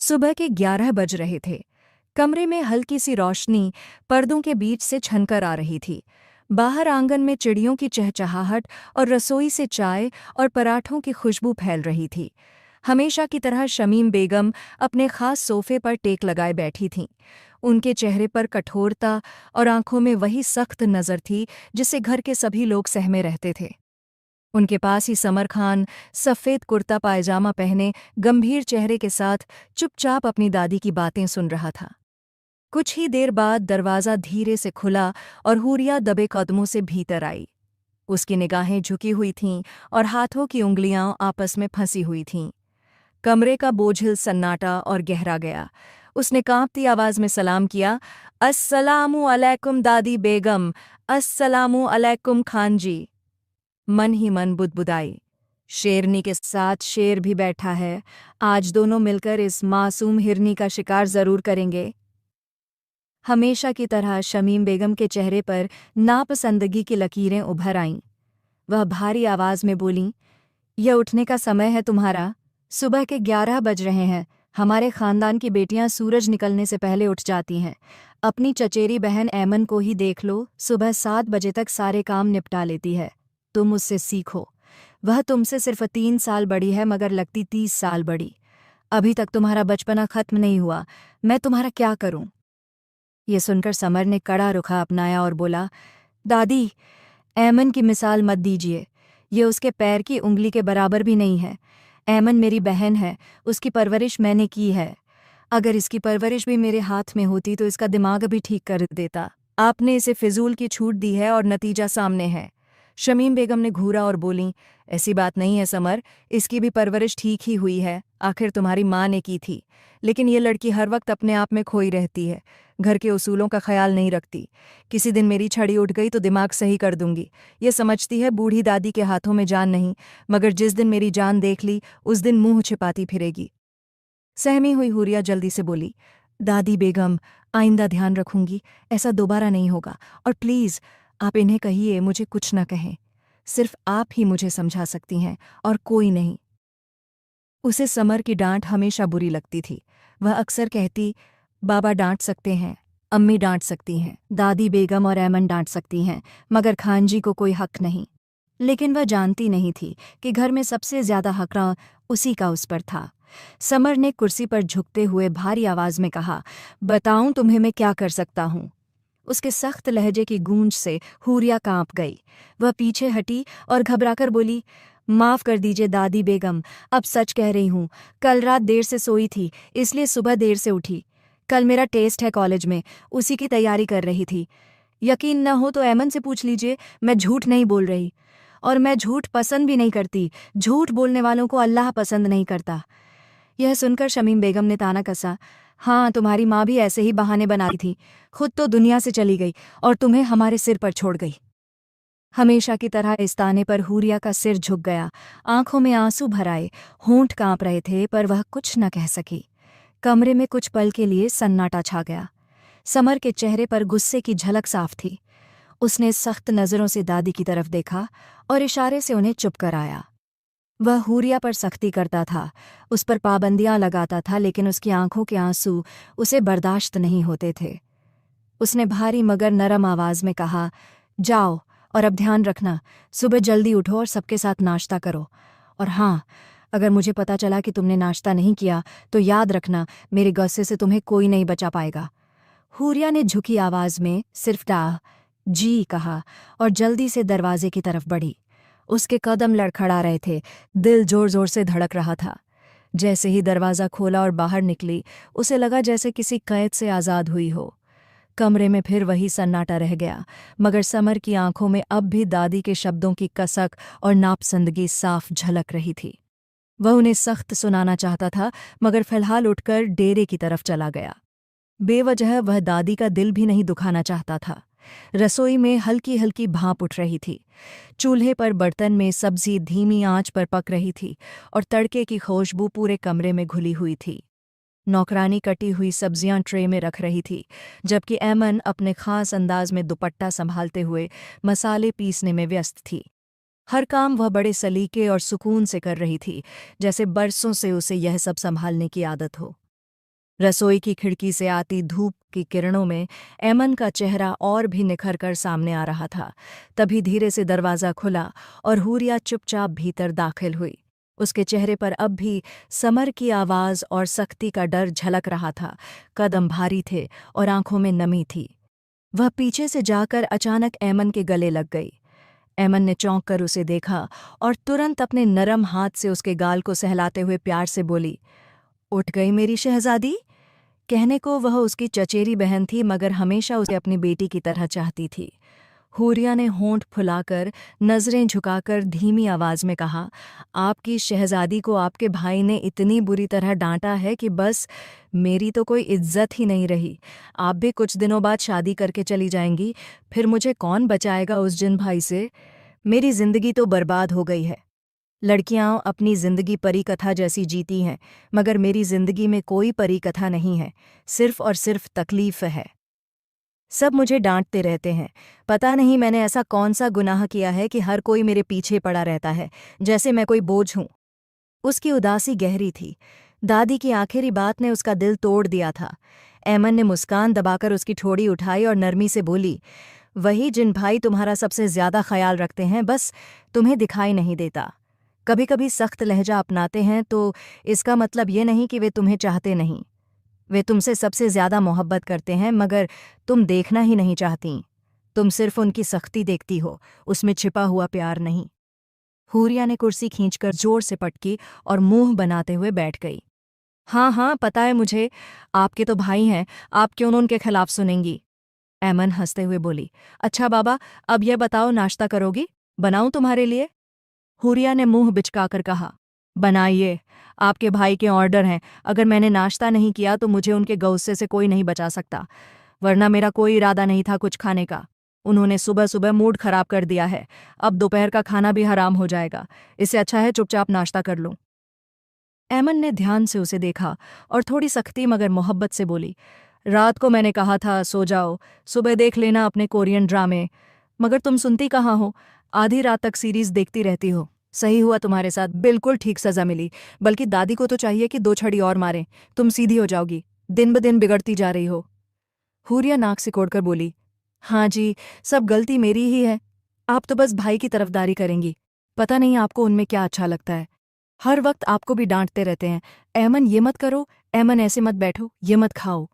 सुबह के 11 बज रहे थे। कमरे में हल्की सी रोशनी पर्दों के बीच से छनकर आ रही थी। बाहर आंगन में चिड़ियों की चहचहाहट और रसोई से चाय और पराठों की खुशबू फैल रही थी। हमेशा की तरह शमीम बेगम अपने खास सोफे पर टेक लगाए बैठी थीं। उनके चेहरे पर कठोरता और आंखों में वही सख्त नज़र थी जिससे घर के सभी लोग सहमे रहते थे। उनके पास ही समर खान सफ़ेद कुर्ता पायजामा पहने गंभीर चेहरे के साथ चुपचाप अपनी दादी की बातें सुन रहा था। कुछ ही देर बाद दरवाज़ा धीरे से खुला और हूरिया दबे कदमों से भीतर आई। उसकी निगाहें झुकी हुई थीं और हाथों की उंगलियां आपस में फंसी हुई थीं। कमरे का बोझिल सन्नाटा और गहरा गया। उसने कांपती आवाज़ में सलाम किया, अस्सलामु अलैकुम दादी बेगम, अस्सलामु अलैकुम खान जी। मन ही मन बुदबुदाई, शेरनी के साथ शेर भी बैठा है, आज दोनों मिलकर इस मासूम हिरनी का शिकार जरूर करेंगे। हमेशा की तरह शमीम बेगम के चेहरे पर नापसंदगी की लकीरें उभर आईं। वह भारी आवाज में बोलीं, यह उठने का समय है तुम्हारा? सुबह के 11 बज रहे हैं। हमारे खानदान की बेटियां सूरज निकलने से पहले उठ जाती हैं। अपनी चचेरी बहन ऐमन को ही देख लो, सुबह 7 बजे तक सारे काम निपटा लेती है। तुम उससे सीखो। वह तुमसे सिर्फ 3 साल बड़ी है मगर लगती 30 साल बड़ी। अभी तक तुम्हारा बचपना खत्म नहीं हुआ। मैं तुम्हारा क्या करूं? ये सुनकर समर ने कड़ा रुखा अपनाया और बोला, दादी, ऐमन की मिसाल मत दीजिए। ये उसके पैर की उंगली के बराबर भी नहीं है। ऐमन मेरी बहन है, उसकी परवरिश मैंने की है। अगर इसकी परवरिश भी मेरे हाथ में होती तो इसका दिमाग भी ठीक कर देता। आपने इसे फिजूल की छूट दी है और नतीजा सामने है। शमीम बेगम ने घूरा और बोलीं, ऐसी बात नहीं है समर, इसकी भी परवरिश ठीक ही हुई है, आखिर तुम्हारी माँ ने की थी। लेकिन ये लड़की हर वक्त अपने आप में खोई रहती है, घर के उसूलों का ख्याल नहीं रखती। किसी दिन मेरी छड़ी उठ गई तो दिमाग सही कर दूंगी। ये समझती है बूढ़ी दादी के हाथों में जान नहीं, मगर जिस दिन मेरी जान देख ली उस दिन मुंह छिपाती फिरेगी। सहमी हुई हुरिया जल्दी से बोली, दादी बेगम, आइंदा ध्यान रखूंगी, ऐसा दोबारा नहीं होगा। और प्लीज़ आप इन्हें कहिए मुझे कुछ न कहें। सिर्फ आप ही मुझे समझा सकती हैं और कोई नहीं। उसे समर की डांट हमेशा बुरी लगती थी। वह अक्सर कहती, बाबा डांट सकते हैं, अम्मी डांट सकती हैं, दादी बेगम और ऐमन डांट सकती हैं, मगर खान जी को कोई हक नहीं। लेकिन वह जानती नहीं थी कि घर में सबसे ज्यादा हकरा उसी का उस पर था। समर ने कुर्सी पर झुकते हुए भारी आवाज में कहा, बताऊं तुम्हें मैं क्या कर सकता हूं? उसके सख्त लहजे की गूंज से हूरिया कांप गई। वह पीछे हटी और घबराकर बोली, माफ कर दीजिए दादी बेगम, अब सच कह रही हूं। कल रात देर से सोई थी, इसलिए सुबह देर से उठी। कल मेरा टेस्ट है कॉलेज में, उसी की तैयारी कर रही थी। यकीन न हो तो ऐमन से पूछ लीजिए, मैं झूठ नहीं बोल रही। और मैं झूठ पसंद भी नहीं करती। झूठ बोलने वालों को अल्लाह पसंद नहीं करता। यह सुनकर शमीम बेगम ने ताना कसा, हाँ, तुम्हारी माँ भी ऐसे ही बहाने बनाती थी। खुद तो दुनिया से चली गई और तुम्हें हमारे सिर पर छोड़ गई। हमेशा की तरह इस ताने पर हूरिया का सिर झुक गया। आंखों में आंसू भर आए, होंठ कांप रहे थे, पर वह कुछ न कह सकी। कमरे में कुछ पल के लिए सन्नाटा छा गया। समर के चेहरे पर गुस्से की झलक साफ थी। उसने सख्त नज़रों से दादी की तरफ देखा और इशारे से उन्हें चुप कराया। वह हूरिया पर सख्ती करता था, उस पर पाबंदियां लगाता था, लेकिन उसकी आंखों के आंसू उसे बर्दाश्त नहीं होते थे। उसने भारी मगर नरम आवाज में कहा, जाओ, और अब ध्यान रखना, सुबह जल्दी उठो और सबके साथ नाश्ता करो। और हाँ, अगर मुझे पता चला कि तुमने नाश्ता नहीं किया तो याद रखना, मेरे गुस्से से तुम्हें कोई नहीं बचा पाएगा। हूरिया ने झुकी आवाज में सिर्फ डाह जी कहा और जल्दी से दरवाजे की तरफ बढ़ी। उसके कदम लड़खड़ा रहे थे, दिल जोर जोर से धड़क रहा था। जैसे ही दरवाज़ा खोला और बाहर निकली, उसे लगा जैसे किसी कैद से आज़ाद हुई हो। कमरे में फिर वही सन्नाटा रह गया, मगर समर की आंखों में अब भी दादी के शब्दों की कसक और नापसंदगी साफ झलक रही थी। वह उन्हें सख्त सुनाना चाहता था, मगर फिलहाल उठकर डेरे की तरफ चला गया। बेवजह वह दादी का दिल भी नहीं दुखाना चाहता था। रसोई में हल्की हल्की भाप उठ रही थी। चूल्हे पर बर्तन में सब्जी धीमी आंच पर पक रही थी और तड़के की खुशबू पूरे कमरे में घुली हुई थी। नौकरानी कटी हुई सब्जियां ट्रे में रख रही थी, जबकि ऐमन अपने खास अंदाज में दुपट्टा संभालते हुए मसाले पीसने में व्यस्त थी। हर काम वह बड़े सलीके और सुकून से कर रही थी, जैसे बरसों से उसे यह सब संभालने की आदत हो। रसोई की खिड़की से आती धूप की किरणों में ऐमन का चेहरा और भी निखर कर सामने आ रहा था। तभी धीरे से दरवाज़ा खुला और हूरिया चुपचाप भीतर दाखिल हुई। उसके चेहरे पर अब भी समर की आवाज़ और सख्ती का डर झलक रहा था। कदम भारी थे और आंखों में नमी थी। वह पीछे से जाकर अचानक ऐमन के गले लग गई। ऐमन ने चौंक कर उसे देखा और तुरंत अपने नरम हाथ से उसके गाल को सहलाते हुए प्यार से बोली, उठ गई मेरी शहजादी। कहने को वह उसकी चचेरी बहन थी, मगर हमेशा उसे अपनी बेटी की तरह चाहती थी। हूरिया ने होंठ फुलाकर नजरें झुकाकर धीमी आवाज में कहा, आपकी शहजादी को आपके भाई ने इतनी बुरी तरह डांटा है कि बस मेरी तो कोई इज्जत ही नहीं रही। आप भी कुछ दिनों बाद शादी करके चली जाएंगी, फिर मुझे कौन बचाएगा उस जिन भाई से। मेरी जिंदगी तो बर्बाद हो गई है। लड़कियां अपनी जिंदगी परी कथा जैसी जीती हैं, मगर मेरी जिंदगी में कोई परी कथा नहीं है, सिर्फ और सिर्फ तकलीफ है। सब मुझे डांटते रहते हैं। पता नहीं मैंने ऐसा कौन सा गुनाह किया है कि हर कोई मेरे पीछे पड़ा रहता है, जैसे मैं कोई बोझ हूं। उसकी उदासी गहरी थी। दादी की आखिरी बात ने उसका दिल तोड़ दिया था। ऐमन ने मुस्कान दबाकर उसकी ठोड़ी उठाई और नरमी से बोली, वही जिन भाई तुम्हारा सबसे ज्यादा ख्याल रखते हैं, बस तुम्हें दिखाई नहीं देता। कभी कभी सख्त लहजा अपनाते हैं तो इसका मतलब ये नहीं कि वे तुम्हें चाहते नहीं। वे तुमसे सबसे ज्यादा मोहब्बत करते हैं, मगर तुम देखना ही नहीं चाहती। तुम सिर्फ उनकी सख्ती देखती हो, उसमें छिपा हुआ प्यार नहीं। हूरिया ने कुर्सी खींचकर जोर से पटकी और मुंह बनाते हुए बैठ गई। हाँ हाँ, पता है मुझे, आपके तो भाई हैं, आप क्यों उनके खिलाफ सुनेंगी। ऐमन हंसते हुए बोली, अच्छा बाबा, अब यह बताओ, नाश्ता करोगी? बनाऊं तुम्हारे लिए? हूरिया ने मुंह बिचकाकर कहा, बनाइए, आपके भाई के ऑर्डर हैं। अगर मैंने नाश्ता नहीं किया तो मुझे उनके गुस्से से कोई नहीं बचा सकता, वरना मेरा कोई इरादा नहीं था कुछ खाने का। उन्होंने सुबह सुबह मूड खराब कर दिया है। अब दोपहर का खाना भी हराम हो जाएगा। इससे अच्छा है चुपचाप नाश्ता कर लूं। ऐमन ने ध्यान से उसे देखा और थोड़ी सख्ती मगर मोहब्बत से बोली, रात को मैंने कहा था सो जाओ, सुबह देख लेना अपने कोरियन ड्रामे, मगर तुम सुनती कहाँ हो। आधी रात तक सीरीज देखती रहती हो। सही हुआ तुम्हारे साथ, बिल्कुल ठीक सजा मिली। बल्कि दादी को तो चाहिए कि 2 छड़ी और मारें, तुम सीधी हो जाओगी। दिन ब दिन बिगड़ती जा रही हो। हूरिया नाक सिकोड़कर बोली, हाँ जी, सब गलती मेरी ही है। आप तो बस भाई की तरफदारी करेंगी। पता नहीं आपको उनमें क्या अच्छा लगता है। हर वक्त आपको भी डांटते रहते हैं, ऐमन ये मत करो, ऐमन ऐसे मत बैठो, ये मत खाओ।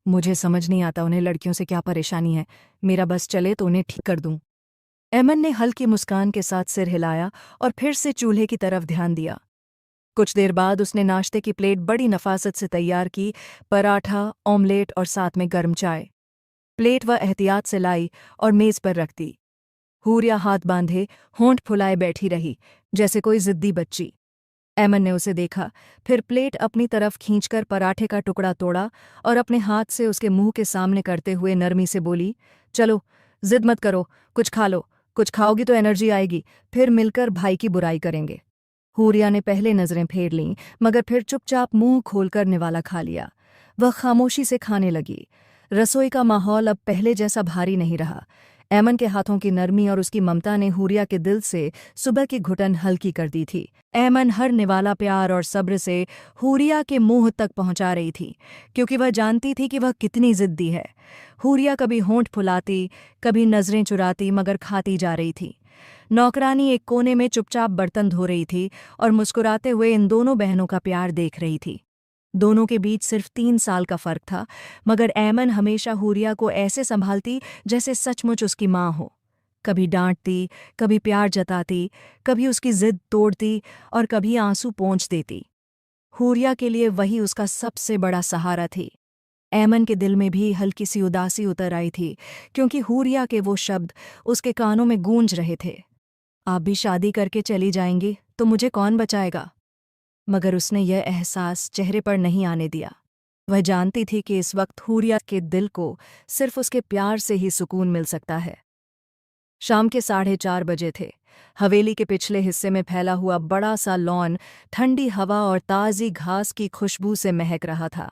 मुझे समझ नहीं आता उन्हें लड़कियों से क्या परेशानी है। मेरा बस चले तो उन्हें ठीक कर दूं। ऐमन ने हल्की मुस्कान के साथ सिर हिलाया और फिर से चूल्हे की तरफ ध्यान दिया। कुछ देर बाद उसने नाश्ते की प्लेट बड़ी नफासत से तैयार की, पराठा, ऑमलेट और साथ में गर्म चाय। प्लेट वह एहतियात से लाई और मेज पर रख दी। हूरिया हाथ बांधे, होंठ फुलाए बैठी रही, जैसे कोई जिद्दी बच्ची। ऐमन ने उसे देखा, फिर प्लेट अपनी तरफ खींचकर पराठे का टुकड़ा तोड़ा और अपने हाथ से उसके मुंह के सामने करते हुए नरमी से बोली, चलो, जिद मत करो, कुछ खा लो। कुछ खाओगी तो एनर्जी आएगी, फिर मिलकर भाई की बुराई करेंगे। हूरिया ने पहले नजरें फेर लीं, मगर फिर चुपचाप मुंह खोलकर निवाला खा लिया। वह खामोशी से खाने लगी। रसोई का माहौल अब पहले जैसा भारी नहीं रहा। ऐमन के हाथों की नरमी और उसकी ममता ने हूरिया के दिल से सुबह की घुटन हल्की कर दी थी। ऐमन हर निवाला प्यार और सब्र से हूरिया के मुंह तक पहुंचा रही थी, क्योंकि वह जानती थी कि वह कितनी जिद्दी है। हूरिया कभी होंठ फुलाती, कभी नजरें चुराती, मगर खाती जा रही थी। नौकरानी एक कोने में चुपचाप बर्तन धो रही थी और मुस्कुराते हुए इन दोनों बहनों का प्यार देख रही थी। दोनों के बीच सिर्फ 3 साल का फर्क था, मगर ऐमन हमेशा हूरिया को ऐसे संभालती जैसे सचमुच उसकी माँ हो। कभी डांटती, कभी प्यार जताती, कभी उसकी जिद तोड़ती और कभी आंसू पोंछ देती। हूरिया के लिए वही उसका सबसे बड़ा सहारा थी। ऐमन के दिल में भी हल्की सी उदासी उतर आई थी, क्योंकि हूरिया के वो शब्द उसके कानों में गूंज रहे थे, आप भी शादी करके चली जाएंगी तो मुझे कौन बचाएगा। मगर उसने यह एहसास चेहरे पर नहीं आने दिया। वह जानती थी कि इस वक्त हूरिया के दिल को सिर्फ उसके प्यार से ही सुकून मिल सकता है। शाम के 4:30 बजे थे। हवेली के पिछले हिस्से में फैला हुआ बड़ा सा लॉन ठंडी हवा और ताज़ी घास की खुशबू से महक रहा था।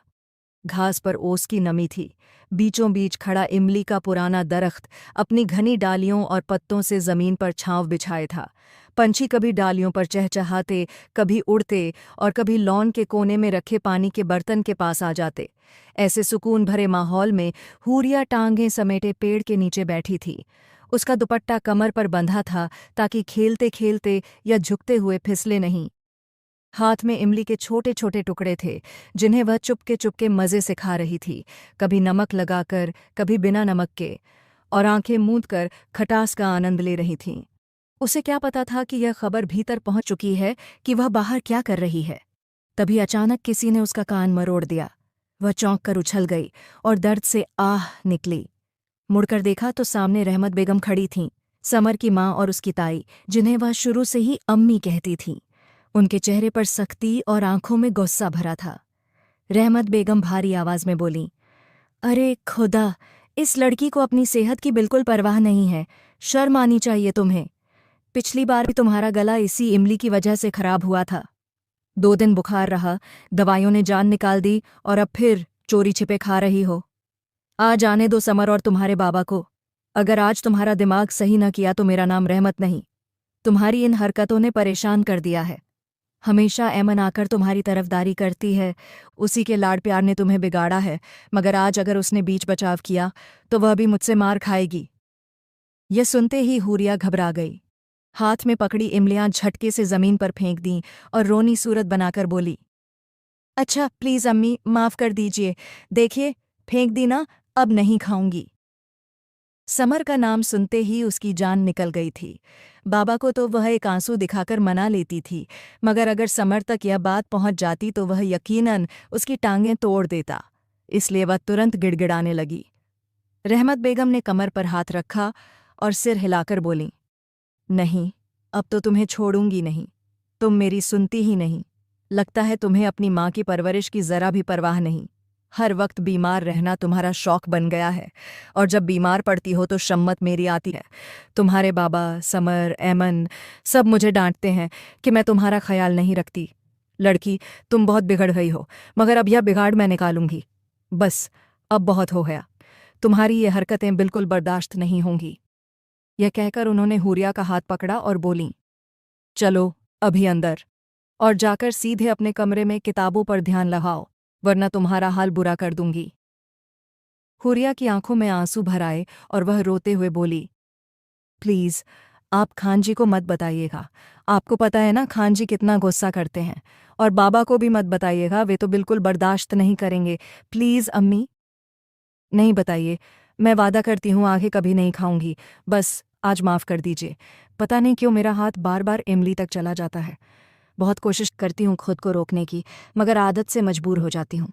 घास पर ओस की नमी थी। बीचों बीच खड़ा इमली का पुराना दरख्त अपनी घनी डालियों और पत्तों से जमीन पर छांव बिछाए था। पंछी कभी डालियों पर चहचहाते, कभी उड़ते और कभी लॉन के कोने में रखे पानी के बर्तन के पास आ जाते। ऐसे सुकून भरे माहौल में हूरिया टांगें समेटे पेड़ के नीचे बैठी थी। उसका दुपट्टा कमर पर बंधा था ताकि खेलते खेलते या झुकते हुए फिसले नहीं। हाथ में इमली के छोटे छोटे टुकड़े थे जिन्हें वह चुपके चुपके मज़े से खा रही थी, कभी नमक लगाकर, कभी बिना नमक के, और आंखें मूंद कर खटास का आनंद ले रही थीं। उसे क्या पता था कि यह खबर भीतर पहुंच चुकी है कि वह बाहर क्या कर रही है। तभी अचानक किसी ने उसका कान मरोड़ दिया। वह चौंक कर उछल गई और दर्द से आह निकली। मुड़कर देखा तो सामने रहमत बेगम खड़ी थीं, समर की माँ और उसकी ताई, जिन्हें वह शुरू से ही अम्मी कहती थी। उनके चेहरे पर सख्ती और आंखों में गुस्सा भरा था। रहमत बेगम भारी आवाज में बोली, अरे खुदा, इस लड़की को अपनी सेहत की बिल्कुल परवाह नहीं है। शर्म आनी चाहिए तुम्हें। पिछली बार भी तुम्हारा गला इसी इमली की वजह से खराब हुआ था। 2 दिन बुखार रहा, दवाइयों ने जान निकाल दी और अब फिर चोरी छिपे खा रही हो। आज आने दो समर और तुम्हारे बाबा को। अगर आज तुम्हारा दिमाग सही न किया तो मेरा नाम रहमत नहीं। तुम्हारी इन हरकतों ने परेशान कर दिया है। हमेशा ऐमन आकर तुम्हारी तरफदारी करती है, उसी के लाड प्यार ने तुम्हें बिगाड़ा है, मगर आज अगर उसने बीच बचाव किया तो वह भी मुझसे मार खाएगी। यह सुनते ही हूरिया घबरा गई। हाथ में पकड़ी इमलियां झटके से जमीन पर फेंक दीं और रोनी सूरत बनाकर बोली, अच्छा प्लीज़ अम्मी, माफ़ कर दीजिए। देखिए, फेंक दी ना, अब नहीं खाऊंगी। समर का नाम सुनते ही उसकी जान निकल गई थी। बाबा को तो वह एक आंसू दिखाकर मना लेती थी, मगर अगर समर तक यह बात पहुंच जाती तो वह यकीनन उसकी टांगें तोड़ देता। इसलिए वह तुरंत गिड़गिड़ाने लगी। रहमत बेगम ने कमर पर हाथ रखा और सिर हिलाकर बोली, नहीं, अब तो तुम्हें छोड़ूंगी नहीं। तुम मेरी सुनती ही नहीं। लगता है तुम्हें अपनी माँ की परवरिश की ज़रा भी परवाह नहीं। हर वक्त बीमार रहना तुम्हारा शौक बन गया है, और जब बीमार पड़ती हो तो शम्मत मेरी आती है। तुम्हारे बाबा, समर, ऐमन सब मुझे डांटते हैं कि मैं तुम्हारा ख्याल नहीं रखती। लड़की, तुम बहुत बिगड़ गई हो, मगर अब यह बिगाड़ मैं निकालूंगी। बस, अब बहुत हो गया। तुम्हारी ये हरकतें बिल्कुल बर्दाश्त नहीं होंगी। यह कहकर उन्होंने हूरिया का हाथ पकड़ा और बोलीं, चलो अभी अंदर, और जाकर सीधे अपने कमरे में किताबों पर ध्यान लगाओ, वरना तुम्हारा हाल बुरा कर दूंगी। हूरिया की आंखों में आंसू भर आए और वह रोते हुए बोली, प्लीज़, आप खान जी को मत बताइएगा। आपको पता है ना खान जी कितना गुस्सा करते हैं। और बाबा को भी मत बताइएगा, वे तो बिल्कुल बर्दाश्त नहीं करेंगे। प्लीज़ अम्मी। नहीं बताइए, मैं वादा करती हूँ आगे कभी नहीं खाऊंगी। बस आज माफ़ कर दीजिए। पता नहीं क्यों मेरा हाथ बार बार इमली तक चला जाता है। बहुत कोशिश करती हूँ खुद को रोकने की, मगर आदत से मजबूर हो जाती हूँ।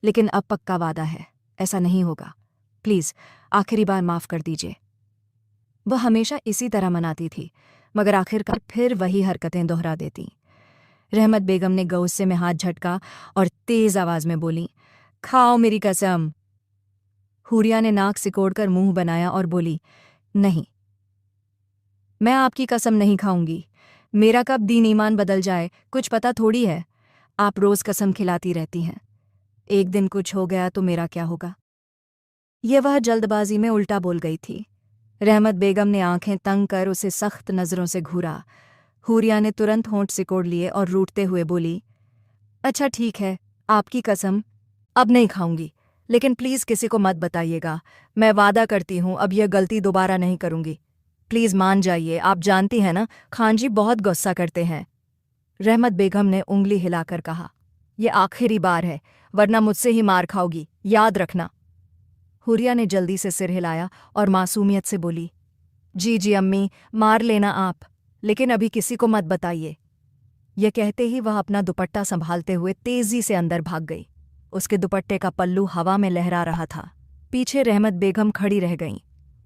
लेकिन अब पक्का वादा है, ऐसा नहीं होगा। प्लीज़, आखिरी बार माफ़ कर दीजिए। वह हमेशा इसी तरह मनाती थी, मगर आखिरकार फिर वही हरकतें दोहरा देती। रहमत बेगम ने गौस्से में हाथ झटका और तेज़ आवाज़ में बोली, खाओ मेरी कसम। हूरिया ने नाक सिकोड़कर मुंह बनाया और बोली, नहीं, मैं आपकी कसम नहीं खाऊंगी। मेरा कब दीन ईमान बदल जाए कुछ पता थोड़ी है। आप रोज़ कसम खिलाती रहती हैं। एक दिन कुछ हो गया तो मेरा क्या होगा। ये वह जल्दबाजी में उल्टा बोल गई थी। रहमत बेगम ने आंखें तंग कर उसे सख्त नज़रों से घूरा। हूरिया ने तुरंत होंठ सिकोड़ लिए और रूठते हुए बोली, अच्छा ठीक है, आपकी कसम, अब नहीं खाऊंगी। लेकिन प्लीज़ किसी को मत बताइएगा। मैं वादा करती हूँ अब यह गलती दोबारा नहीं करूँगी। प्लीज़ मान जाइए, आप जानती हैं ना खान जी बहुत गुस्सा करते हैं। रहमत बेगम ने उंगली हिलाकर कहा, यह आखिरी बार है, वरना मुझसे ही मार खाओगी, याद रखना। हुरिया ने जल्दी से सिर हिलाया और मासूमियत से बोली, जी जी अम्मी, मार लेना आप, लेकिन अभी किसी को मत बताइए। यह कहते ही वह अपना दुपट्टा संभालते हुए तेजी से अंदर भाग गई। उसके दुपट्टे का पल्लू हवा में लहरा रहा था। पीछे रहमत बेगम खड़ी रह गईं।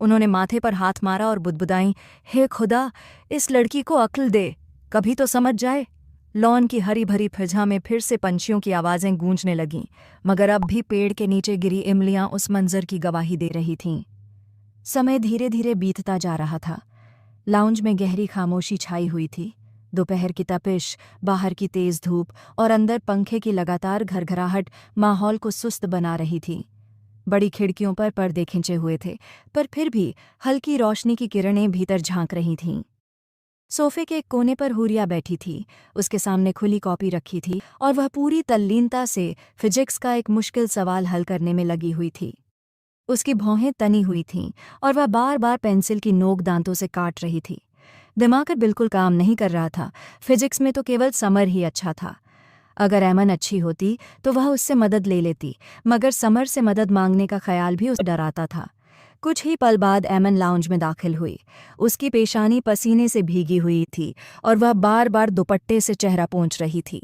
उन्होंने माथे पर हाथ मारा और बुदबुदाईं, हे खुदा, इस लड़की को अक्ल दे, कभी तो समझ जाए। लॉन की हरी भरी फिजा में फिर से पंछियों की आवाज़ें गूंजने लगीं, मगर अब भी पेड़ के नीचे गिरी इमलियां उस मंजर की गवाही दे रही थीं। समय धीरे धीरे बीतता जा रहा था। लाउंज में गहरी खामोशी छाई हुई थी। दोपहर की तपिश, बाहर की तेज धूप और अंदर पंखे की लगातार घरघराहट माहौल को सुस्त बना रही थी। बड़ी खिड़कियों पर पर्दे खिंचे हुए थे, पर फिर भी हल्की रोशनी की किरणें भीतर झांक रही थीं। सोफे के एक कोने पर हुरिया बैठी थी। उसके सामने खुली कॉपी रखी थी और वह पूरी तल्लीनता से फिजिक्स का एक मुश्किल सवाल हल करने में लगी हुई थी। उसकी भौहें तनी हुई थीं और वह बार बार पेंसिल की नोक दांतों से काट रही थी। दिमाग बिल्कुल काम नहीं कर रहा था। फिजिक्स में तो केवल समर ही अच्छा था। अगर एमन अच्छी होती तो वह उससे मदद ले लेती, मगर समर से मदद मांगने का ख्याल भी उसे डराता था। कुछ ही पल बाद एमन लाउंज में दाखिल हुई। उसकी पेशानी पसीने से भीगी हुई थी और वह बार बार दुपट्टे से चेहरा पोंछ रही थी।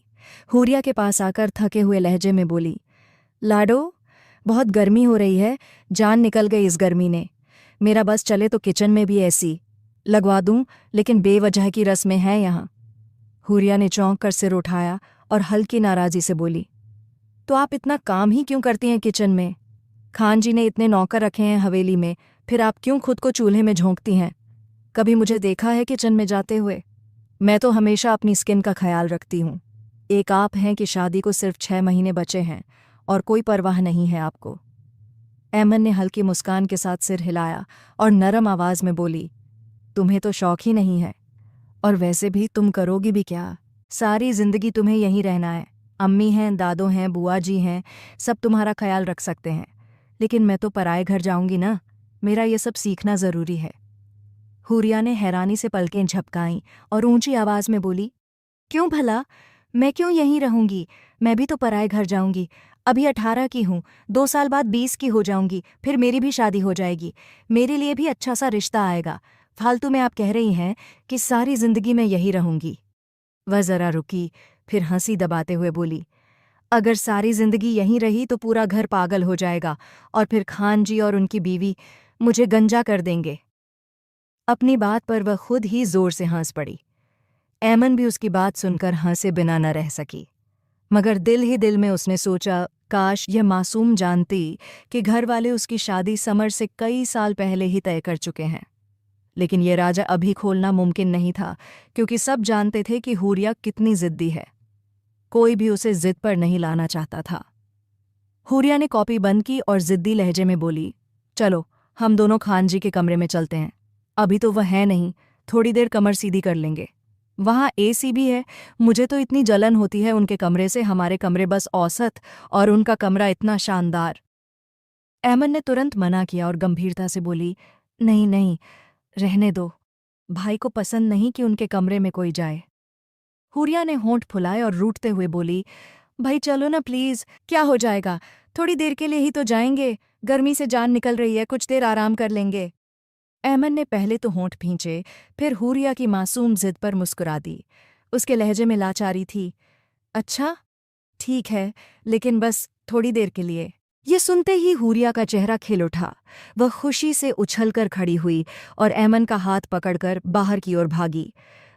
हुरिया के पास आकर थके हुए लहजे में बोली, लाडो, बहुत गर्मी हो रही है, जान निकल गई इस गर्मी ने। मेरा बस चले तो किचन में भी ऐसी लगवा दूं, लेकिन बेवजह की रस्में हैं यहाँ। हुरिया ने चौंक कर सिर उठाया और हल्की नाराज़ी से बोली, तो आप इतना काम ही क्यों करती हैं किचन में? खान जी ने इतने नौकर रखे हैं हवेली में, फिर आप क्यों खुद को चूल्हे में झोंकती हैं? कभी मुझे देखा है किचन में जाते हुए? मैं तो हमेशा अपनी स्किन का ख्याल रखती हूँ। एक आप हैं कि शादी को सिर्फ 6 महीने बचे हैं और कोई परवाह नहीं है आपको। एमन ने हल्की मुस्कान के साथ सिर हिलाया और नरम आवाज में बोली, तुम्हें तो शौक ही नहीं है, और वैसे भी तुम करोगी भी क्या? सारी जिंदगी तुम्हें यहीं रहना है। अम्मी हैं, दादो हैं, बुआ जी हैं, सब तुम्हारा ख्याल रख सकते हैं, लेकिन मैं तो पराए घर जाऊंगी ना। मेरा ये सब सीखना ज़रूरी है। हुरिया ने हैरानी से पलकें झपकाईं और ऊंची आवाज में बोली, क्यों भला? मैं क्यों यहीं रहूंगी? मैं भी तो पराए घर जाऊंगी। अभी 18 की हूँ, 2 साल बाद 20 की हो जाऊंगी, फिर मेरी भी शादी हो जाएगी। मेरे लिए भी अच्छा सा रिश्ता आएगा। फालतू में आप कह रही हैं कि सारी जिंदगी मैं यहीं रहूंगी। वह जरा रुकी, फिर हंसी दबाते हुए बोली, अगर सारी जिंदगी यहीं रही तो पूरा घर पागल हो जाएगा और फिर खान जी और उनकी बीवी मुझे गंजा कर देंगे। अपनी बात पर वह खुद ही जोर से हंस पड़ी। एमन भी उसकी बात सुनकर हंसे बिना न रह सकी, मगर दिल ही दिल में उसने सोचा, काश यह मासूम जानती कि घर वाले उसकी शादी समर से कई साल पहले ही तय कर चुके हैं। लेकिन यह राजा अभी खोलना मुमकिन नहीं था, क्योंकि सब जानते थे कि हुरिया कितनी जिद्दी है। कोई भी उसे जिद पर नहीं लाना चाहता था। हुरिया ने कॉपी बंद की और जिद्दी लहजे में बोली, चलो हम दोनों खान जी के कमरे में चलते हैं। अभी तो वह है नहीं, थोड़ी देर कमर सीधी कर लेंगे। वहाँ एसी भी है। मुझे तो इतनी जलन होती है उनके कमरे से, हमारे कमरे बस औसत और उनका कमरा इतना शानदार। एमन ने तुरंत मना किया और गंभीरता से बोली, नहीं नहीं, रहने दो। भाई को पसंद नहीं कि उनके कमरे में कोई जाए। हुरिया ने होंठ फुलाए और रूठते हुए बोली, भाई चलो ना प्लीज, क्या हो जाएगा? थोड़ी देर के लिए ही तो जाएंगे। गर्मी से जान निकल रही है, कुछ देर आराम कर लेंगे। एमन ने पहले तो होंठ भींचे, फिर हुरिया की मासूम जिद पर मुस्कुरा दी। उसके लहजे में लाचारी थी। अच्छा, ठीक है, लेकिन बस थोड़ी देर के लिए। ये सुनते ही हुरिया का चेहरा खिल उठा। वह खुशी से उछलकर खड़ी हुई और एमन का हाथ पकड़कर बाहर की ओर भागी।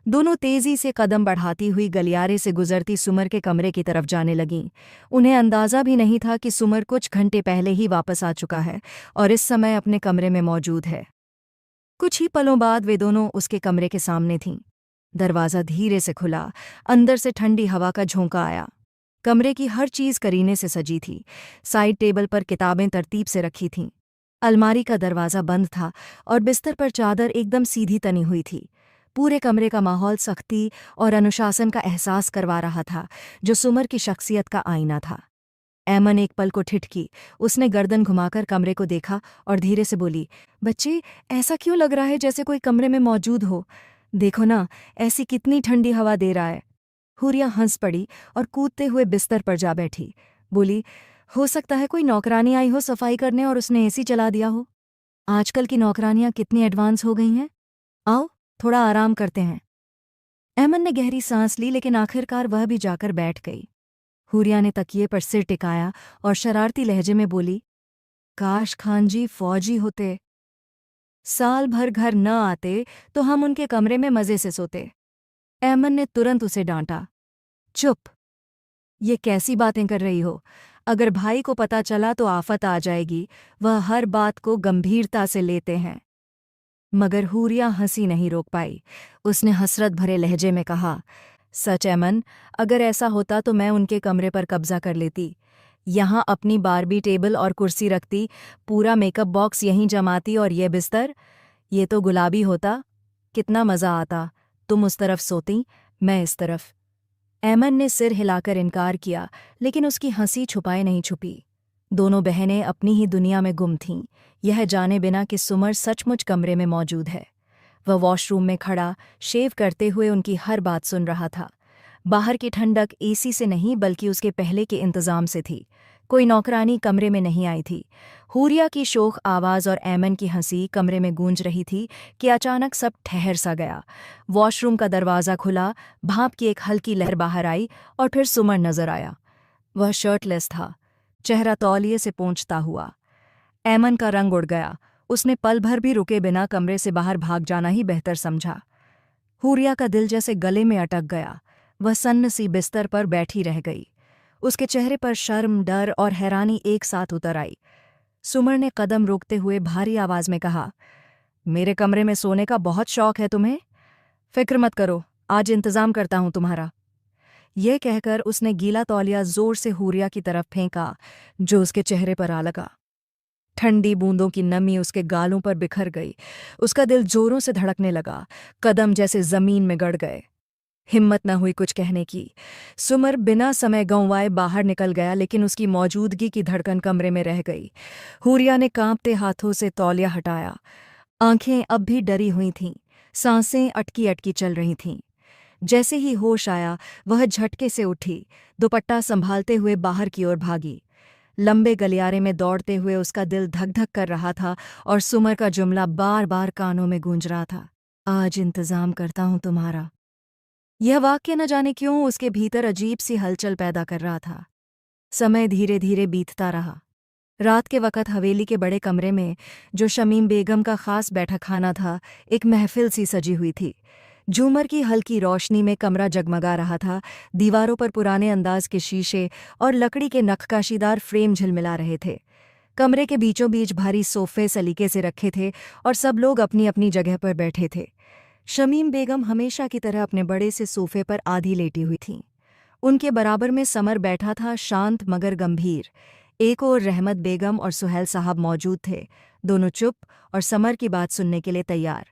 दोनों तेजी से कदम बढ़ाती हुई गलियारे से गुजरती सुमर के कमरे की तरफ जाने लगीं। उन्हें अंदाजा भी नहीं था कि सुमर कुछ घंटे पहले ही वापस आ चुका है और इस समय अपने कमरे में मौजूद है। कुछ ही पलों बाद वे दोनों उसके कमरे के सामने थीं। दरवाज़ा धीरे से खुला, अंदर से ठंडी हवा का झोंका आया। कमरे की हर चीज़ करीने से सजी थी। साइड टेबल पर किताबें तरतीब से रखी थीं। अलमारी का दरवाज़ा बंद था और बिस्तर पर चादर एकदम सीधी तनी हुई थी। पूरे कमरे का माहौल सख्ती और अनुशासन का एहसास करवा रहा था, जो सुमर की शख्सियत का आईना था। एमन एक पल को ठिठकी। उसने गर्दन घुमाकर कमरे को देखा और धीरे से बोली, बच्चे, ऐसा क्यों लग रहा है जैसे कोई कमरे में मौजूद हो? देखो ना, ऐसी कितनी ठंडी हवा दे रहा है। हुरिया हंस पड़ी और कूदते हुए बिस्तर पर जा बैठी। बोली, हो सकता है कोई नौकरानी आई हो सफाई करने और उसने एसी चला दिया हो। आजकल की नौकरानियां कितनी एडवांस हो गई हैं। आओ, थोड़ा आराम करते हैं। एमन ने गहरी सांस ली, लेकिन आखिरकार वह भी जाकर बैठ गई। हुरिया ने तकिए पर सिर टिकाया और शरारती लहजे में बोली, काश खान जी फौजी होते। साल भर घर न आते तो हम उनके कमरे में मज़े से सोते। एमन ने तुरंत उसे डांटा, चुप, ये कैसी बातें कर रही हो? अगर भाई को पता चला तो आफत आ जाएगी। वह हर बात को गंभीरता से लेते हैं। मगर हुरिया हंसी नहीं रोक पाई। उसने हसरत भरे लहजे में कहा, सच एमन, अगर ऐसा होता तो मैं उनके कमरे पर कब्जा कर लेती। यहाँ अपनी बारबी टेबल और कुर्सी रखती, पूरा मेकअप बॉक्स यहीं जमाती, और ये बिस्तर, ये तो गुलाबी होता। कितना मज़ा आता। तुम उस तरफ सोती, मैं इस तरफ। ऐमन ने सिर हिलाकर इनकार किया, लेकिन उसकी हंसी छुपाए नहीं छुपी। दोनों बहनें अपनी ही दुनिया में गुम थीं, यह जाने बिना कि सुमर सचमुच कमरे में मौजूद है। वह वॉशरूम में खड़ा शेव करते हुए उनकी हर बात सुन रहा था। बाहर की ठंडक एसी से नहीं बल्कि उसके पहले के इंतजाम से थी। कोई नौकरानी कमरे में नहीं आई थी। हूरिया की शोख आवाज़ और ऐमन की हंसी कमरे में गूंज रही थी कि अचानक सब ठहर सा गया। वॉशरूम का दरवाज़ा खुला, भाप की एक हल्की लहर बाहर आई और फिर सुमर नजर आया। वह शर्टलेस था, चेहरा तौलिए से पोंछता हुआ। ऐमन का रंग उड़ गया। उसने पल भर भी रुके बिना कमरे से बाहर भाग जाना ही बेहतर समझा। हूरिया का दिल जैसे गले में अटक गया। वह सन्न सी बिस्तर पर बैठी रह गई। उसके चेहरे पर शर्म, डर और हैरानी एक साथ उतर आई। सुमर ने कदम रोकते हुए भारी आवाज में कहा, मेरे कमरे में सोने का बहुत शौक है तुम्हें? फिक्र मत करो, आज इंतजाम करता हूं तुम्हारा। यह कहकर उसने गीला तौलिया जोर से हूरिया की तरफ फेंका, जो उसके चेहरे पर आ लगा। ठंडी बूंदों की नमी उसके गालों पर बिखर गई। उसका दिल जोरों से धड़कने लगा, कदम जैसे जमीन में गड़ गए। हिम्मत न हुई कुछ कहने की। सुमर बिना समय गंवाए बाहर निकल गया, लेकिन उसकी मौजूदगी की धड़कन कमरे में रह गई। हूरिया ने कांपते हाथों से तौलिया हटाया। आंखें अब भी डरी हुई थीं, सांसें अटकी अटकी चल रही थीं। जैसे ही होश आया, वह झटके से उठी, दुपट्टा संभालते हुए बाहर की ओर भागी। लंबे गलियारे में दौड़ते हुए उसका दिल धक धक कर रहा था और सुमर का जुमला बार बार कानों में गूंज रहा था, आज इंतजाम करता हूं तुम्हारा। यह वाक्य न जाने क्यों उसके भीतर अजीब सी हलचल पैदा कर रहा था। समय धीरे धीरे बीतता रहा। रात के वक़्त हवेली के बड़े कमरे में, जो शमीम बेगम का खास बैठक खाना था, एक महफिल सी सजी हुई थी। झूमर की हल्की रोशनी में कमरा जगमगा रहा था। दीवारों पर पुराने अंदाज के शीशे और लकड़ी के नक्काशीदार फ्रेम झिलमिला रहे थे। कमरे के बीचों बीच भारी सोफे सलीके से रखे थे और सब लोग अपनी अपनी जगह पर बैठे थे। शमीम बेगम हमेशा की तरह अपने बड़े से सोफे पर आधी लेटी हुई थीं। उनके बराबर में समर बैठा था, शांत मगर गंभीर। एक ओर रहमत बेगम और सुहेल साहब मौजूद थे, दोनों चुप और समर की बात सुनने के लिए तैयार।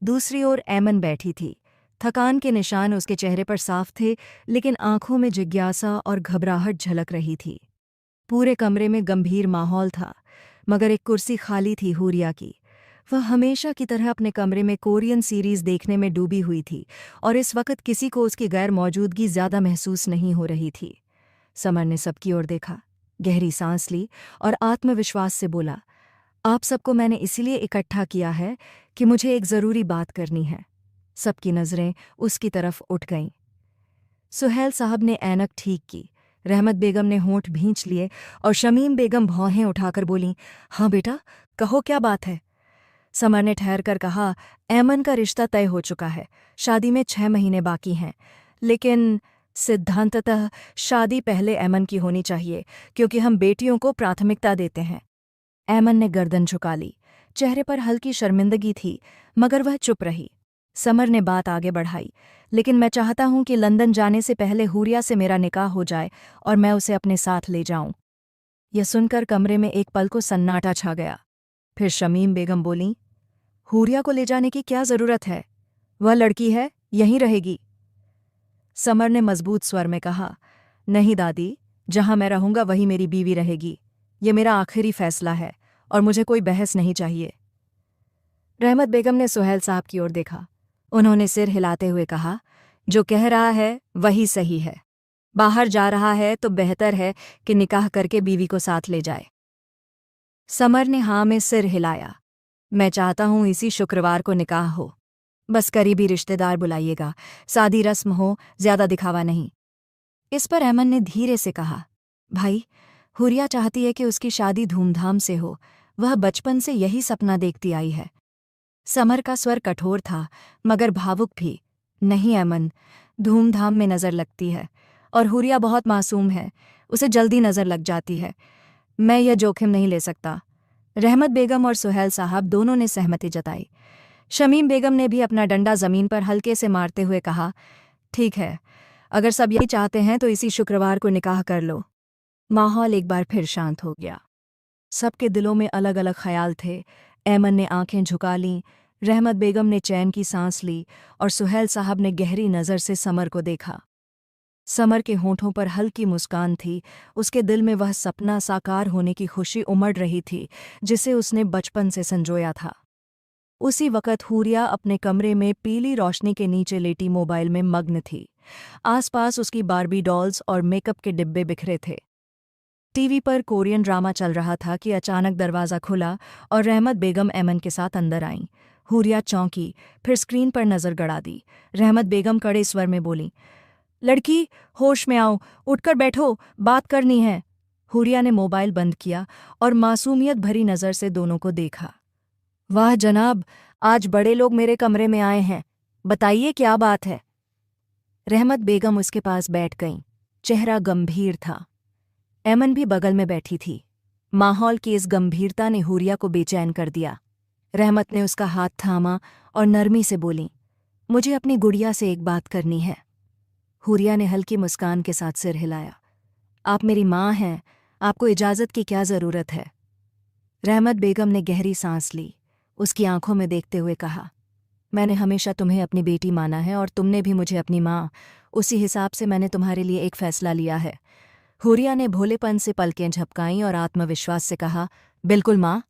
दूसरी ओर ऐमन बैठी थी। थकान के निशान उसके चेहरे पर साफ थे, लेकिन आंखों में जिज्ञासा और घबराहट झलक रही थी। पूरे कमरे में गंभीर माहौल था, मगर एक कुर्सी खाली थी हूरिया की। वह हमेशा की तरह अपने कमरे में कोरियन सीरीज देखने में डूबी हुई थी और इस वक्त किसी को उसकी गैर मौजूदगी ज्यादा महसूस नहीं हो रही थी। समर ने सबकी ओर देखा, गहरी सांस ली और आत्मविश्वास से बोला, आप सबको मैंने इसलिए इकट्ठा किया है कि मुझे एक ज़रूरी बात करनी है। सबकी नज़रें उसकी तरफ उठ गईं। सुहेल साहब ने ऐनक ठीक की, रहमत बेगम ने होंठ भींच लिए और शमीम बेगम भौहें उठाकर बोलीं, हाँ बेटा, कहो क्या बात है। समर ने ठहर कर कहा, ऐमन का रिश्ता तय हो चुका है, शादी में 6 महीने बाकी हैं, लेकिन सिद्धांततः शादी पहले ऐमन की होनी चाहिए, क्योंकि हम बेटियों को प्राथमिकता देते हैं। ऐमन ने गर्दन झुका ली। चेहरे पर हल्की शर्मिंदगी थी, मगर वह चुप रही। समर ने बात आगे बढ़ाई, लेकिन मैं चाहता हूं कि लंदन जाने से पहले हूरिया से मेरा निकाह हो जाए और मैं उसे अपने साथ ले जाऊं। यह सुनकर कमरे में एक पल को सन्नाटा छा गया। फिर शमीम बेगम बोलीं, हूरिया को ले जाने की क्या ज़रूरत है? वह लड़की है, यहीं रहेगी। समर ने मजबूत स्वर में कहा, नहीं दादी, जहां मैं रहूंगा वहीं मेरी बीवी रहेगी। ये मेरा आखिरी फैसला है और मुझे कोई बहस नहीं चाहिए। रहमत बेगम ने सुहेल साहब की ओर देखा। उन्होंने सिर हिलाते हुए कहा, जो कह रहा है वही सही है। बाहर जा रहा है तो बेहतर है कि निकाह करके बीवी को साथ ले जाए। समर ने हाँ में सिर हिलाया। मैं चाहता हूं इसी शुक्रवार को निकाह हो। बस करीबी रिश्तेदार बुलाइएगा, सादी रस्म हो, ज्यादा दिखावा नहीं। इस पर ऐमन ने धीरे से कहा, भाई, हुरिया चाहती है कि उसकी शादी धूमधाम से हो। वह बचपन से यही सपना देखती आई है। समर का स्वर कठोर था, मगर भावुक भी। नहीं ऐमन, धूमधाम में नज़र लगती है और हुरिया बहुत मासूम है, उसे जल्दी नज़र लग जाती है। मैं यह जोखिम नहीं ले सकता। रहमत बेगम और सुहेल साहब दोनों ने सहमति जताई। शमीम बेगम ने भी अपना डंडा ज़मीन पर हल्के से मारते हुए कहा, ठीक है, अगर सब यही चाहते हैं तो इसी शुक्रवार को निकाह कर लो। माहौल एक बार फिर शांत हो गया। सबके दिलों में अलग अलग ख्याल थे। ऐमन ने आंखें झुका लीं, रहमत बेगम ने चैन की सांस ली और सुहेल साहब ने गहरी नज़र से समर को देखा। समर के होंठों पर हल्की मुस्कान थी, उसके दिल में वह सपना साकार होने की खुशी उमड़ रही थी जिसे उसने बचपन से संजोया था। उसी वक़्त हूरिया अपने कमरे में पीली रोशनी के नीचे लेटी मोबाइल में मग्न थी। आसपास उसकी बारबी डॉल्स और मेकअप के डिब्बे बिखरे थे। टीवी पर कोरियन ड्रामा चल रहा था कि अचानक दरवाज़ा खुला और रहमत बेगम ऐमन के साथ अंदर आईं। हूरिया चौंकी, फिर स्क्रीन पर नज़र गड़ा दी। रहमत बेगम कड़े स्वर में बोलीं, लड़की, होश में आओ, उठकर बैठो, बात करनी है। हूरिया ने मोबाइल बंद किया और मासूमियत भरी नज़र से दोनों को देखा। वाह जनाब, आज बड़े लोग मेरे कमरे में आए हैं, बताइए क्या बात है। रहमत बेगम उसके पास बैठ गईं, चेहरा गंभीर था। ऐमन भी बगल में बैठी थी। माहौल की इस गंभीरता ने हूरिया को बेचैन कर दिया। रहमत ने उसका हाथ थामा और नरमी से बोली, मुझे अपनी गुड़िया से एक बात करनी है। हूरिया ने हल्की मुस्कान के साथ सिर हिलाया। आप मेरी माँ हैं, आपको इजाज़त की क्या ज़रूरत है। रहमत बेगम ने गहरी सांस ली, उसकी आंखों में देखते हुए कहा, मैंने हमेशा तुम्हें अपनी बेटी माना है और तुमने भी मुझे अपनी माँ, उसी हिसाब से मैंने तुम्हारे लिए एक फ़ैसला लिया है। हूरिया ने भोलेपन से पलकें झपकाईं और आत्मविश्वास से कहा, बिल्कुल माँ,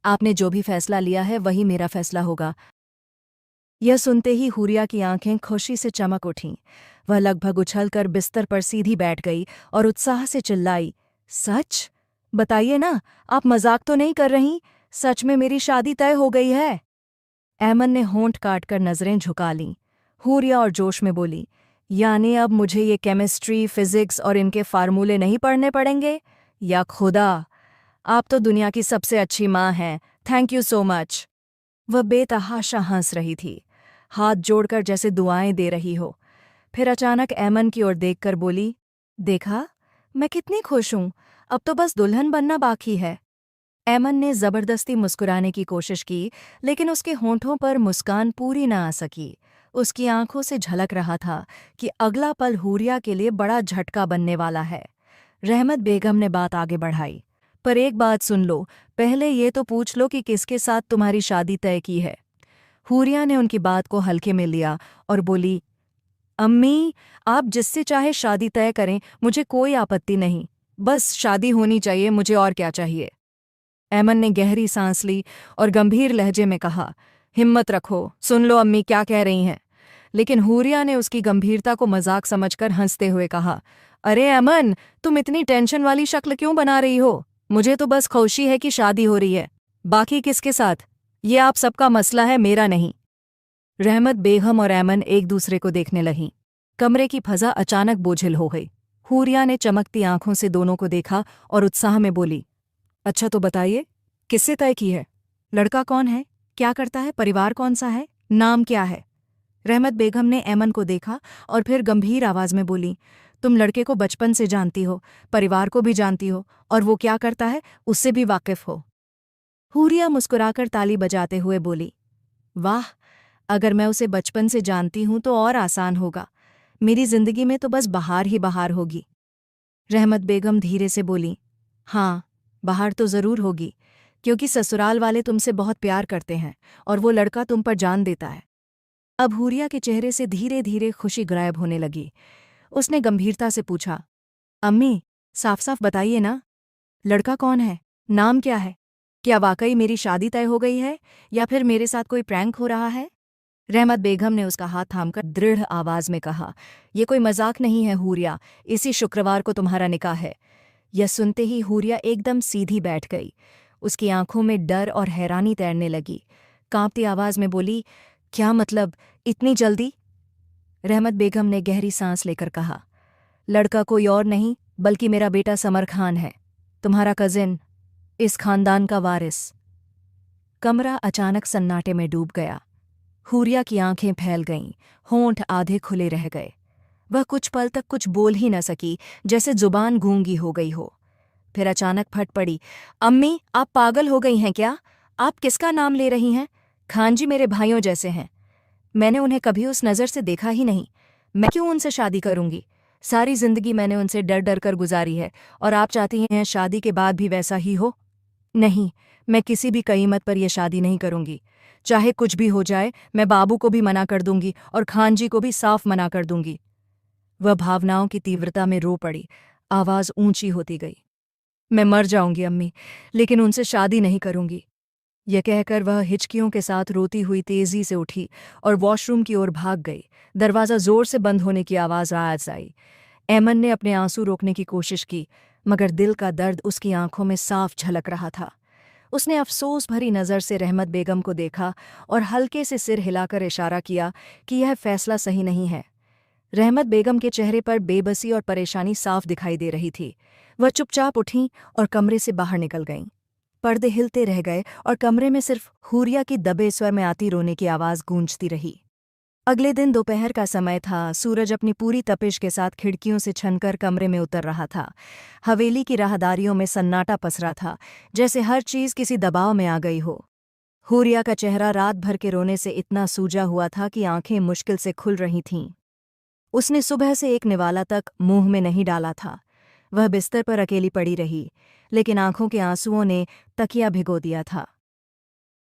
आपने जो भी फैसला लिया है वही मेरा फैसला होगा। यह सुनते ही हूरिया की आंखें खुशी से चमक उठीं। वह लगभग उछलकर बिस्तर पर सीधी बैठ गई और उत्साह से चिल्लाई, सच? बताइए ना, आप मजाक तो नहीं कर रही? सच में मेरी शादी तय हो गई है? ऐमन ने होंठ काटकर नजरें झुका लीं। हूरिया और जोश में बोली, यानी अब मुझे ये केमिस्ट्री, फिजिक्स और इनके फार्मूले नहीं पढ़ने पड़ेंगे? या खुदा, आप तो दुनिया की सबसे अच्छी माँ हैं, थैंक यू सो मच। वह बेतहाशा हंस रही थी, हाथ जोड़कर जैसे दुआएं दे रही हो। फिर अचानक ऐमन की ओर देखकर बोली, देखा, मैं कितनी खुश हूं, अब तो बस दुल्हन बनना बाकी है। ऐमन ने जबरदस्ती मुस्कुराने की कोशिश की, लेकिन उसके होंठों पर मुस्कान पूरी न आ सकी। उसकी आंखों से झलक रहा था कि अगला पल हूरिया के लिए बड़ा झटका बनने वाला है। रहमत बेगम ने बात आगे बढ़ाई, पर एक बात सुन लो, पहले ये तो पूछ लो कि किसके साथ तुम्हारी शादी तय की है। हूरिया ने उनकी बात को हल्के में लिया और बोली, अम्मी, आप जिससे चाहे शादी तय करें, मुझे कोई आपत्ति नहीं, बस शादी होनी चाहिए, मुझे और क्या चाहिए। ऐमन ने गहरी सांस ली और गंभीर लहजे में कहा, हिम्मत रखो, सुन लो अम्मी क्या कह रही हैं। लेकिन हूरिया ने उसकी गंभीरता को मजाक समझकर हंसते हुए कहा, अरे ऐमन, तुम इतनी टेंशन वाली शक्ल क्यों बना रही हो? मुझे तो बस खुशी है कि शादी हो रही है, बाकी किसके साथ, ये आप सबका मसला है, मेरा नहीं। रहमत बेगम और ऐमन एक दूसरे को देखने लगीं। कमरे की फजा अचानक बोझिल हो गई। हूरिया ने चमकती आंखों से दोनों को देखा और उत्साह में बोली, अच्छा तो बताइए, किससे तय की है? लड़का कौन है, क्या करता है, परिवार कौन सा है, नाम क्या है? रहमत बेगम ने ऐमन को देखा और फिर गंभीर आवाज में बोली, तुम लड़के को बचपन से जानती हो, परिवार को भी जानती हो, और वो क्या करता है उससे भी वाकिफ हो। हूरिया मुस्कुराकर ताली बजाते हुए बोली, वाह, अगर मैं उसे बचपन से जानती हूं तो और आसान होगा, मेरी जिंदगी में तो बस बहार ही बहार होगी। रहमत बेगम धीरे से बोली, हाँ, बहार तो जरूर होगी, क्योंकि ससुराल वाले तुमसे बहुत प्यार करते हैं और वो लड़का तुम पर जान देता है। अब हूरिया के चेहरे से धीरे धीरे खुशी गायब होने लगी। उसने गंभीरता से पूछा, अम्मी, साफ साफ बताइए ना, लड़का कौन है, नाम क्या है? क्या वाकई मेरी शादी तय हो गई है या फिर मेरे साथ कोई प्रैंक हो रहा है? रहमत बेगम ने उसका हाथ थामकर दृढ़ आवाज में कहा, यह कोई मजाक नहीं है हूरिया, इसी शुक्रवार को तुम्हारा निकाह है। यह सुनते ही हूरिया एकदम सीधी बैठ गई। उसकी आंखों में डर और हैरानी तैरने लगी। कांपती आवाज में बोली, क्या मतलब, इतनी जल्दी? रहमत बेगम ने गहरी सांस लेकर कहा, लड़का कोई और नहीं बल्कि मेरा बेटा समर खान है, तुम्हारा कजिन, इस खानदान का वारिस। कमरा अचानक सन्नाटे में डूब गया। हूरिया की आंखें फैल गईं, होंठ आधे खुले रह गए। वह कुछ पल तक कुछ बोल ही न सकी, जैसे जुबान गूंगी हो गई हो। फिर अचानक फट पड़ी, अम्मी, आप पागल हो गई हैं क्या? आप किसका नाम ले रही हैं? खान जी मेरे भाइयों जैसे हैं, मैंने उन्हें कभी उस नज़र से देखा ही नहीं। मैं क्यों उनसे शादी करूंगी? सारी जिंदगी मैंने उनसे डर डर कर गुजारी है, और आप चाहती हैं शादी के बाद भी वैसा ही हो? नहीं, मैं किसी भी कीमत पर यह शादी नहीं करूंगी, चाहे कुछ भी हो जाए, मैं बाबू को भी मना कर दूंगी और खान जी को भी साफ मना कर दूंगी। वह भावनाओं की तीव्रता में रो पड़ी, आवाज ऊंची होती गई। मैं मर जाऊंगी अम्मी, लेकिन उनसे शादी नहीं करूंगी। यह कहकर वह हिचकियों के साथ रोती हुई तेजी से उठी और वॉशरूम की ओर भाग गई। दरवाज़ा जोर से बंद होने की आवाज़ आई। ऐमन ने अपने आंसू रोकने की कोशिश की, मगर दिल का दर्द उसकी आंखों में साफ झलक रहा था। उसने अफसोस भरी नज़र से रहमत बेगम को देखा और हल्के से सिर हिलाकर इशारा किया कि यह फैसला सही नहीं है। रहमत बेगम के चेहरे पर बेबसी और परेशानी साफ दिखाई दे रही थी। वह चुपचाप उठीं और कमरे से बाहर निकल गईं। पर्दे हिलते रह गए और कमरे में सिर्फ हूरिया की दबे स्वर में आती रोने की आवाज़ गूंजती रही। अगले दिन दोपहर का समय था। सूरज अपनी पूरी तपिश के साथ खिड़कियों से छनकर कमरे में उतर रहा था। हवेली की राहदारियों में सन्नाटा पसरा था, जैसे हर चीज़ किसी दबाव में आ गई हो। हूरिया का चेहरा रात भर के रोने से इतना सूजा हुआ था कि आंखें मुश्किल से खुल रही थीं। उसने सुबह से एक निवाला तक मुंह में नहीं डाला था। वह बिस्तर पर अकेली पड़ी रही, लेकिन आंखों के आंसुओं ने तकिया भिगो दिया था।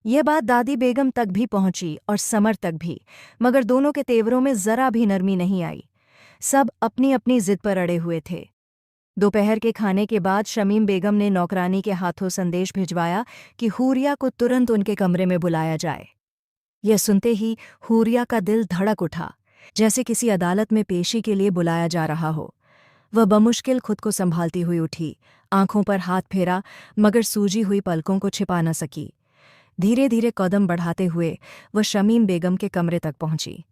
यह बात दादी बेगम तक भी पहुंची और समर तक भी, मगर दोनों के तेवरों में जरा भी नरमी नहीं आई। सब अपनी अपनी जिद पर अड़े हुए थे। दोपहर के खाने के बाद शमीम बेगम ने नौकरानी के हाथों संदेश भिजवाया कि हूरिया को तुरंत उनके कमरे में बुलाया जाए। यह सुनते ही हूरिया का दिल धड़क उठा, जैसे किसी अदालत में पेशी के लिए बुलाया जा रहा हो। वह बमुश्किल खुद को संभालती हुई उठी, आंखों पर हाथ फेरा, मगर सूजी हुई पलकों को छिपा न सकी। धीरे धीरे कदम बढ़ाते हुए वह शमीम बेगम के कमरे तक पहुंची।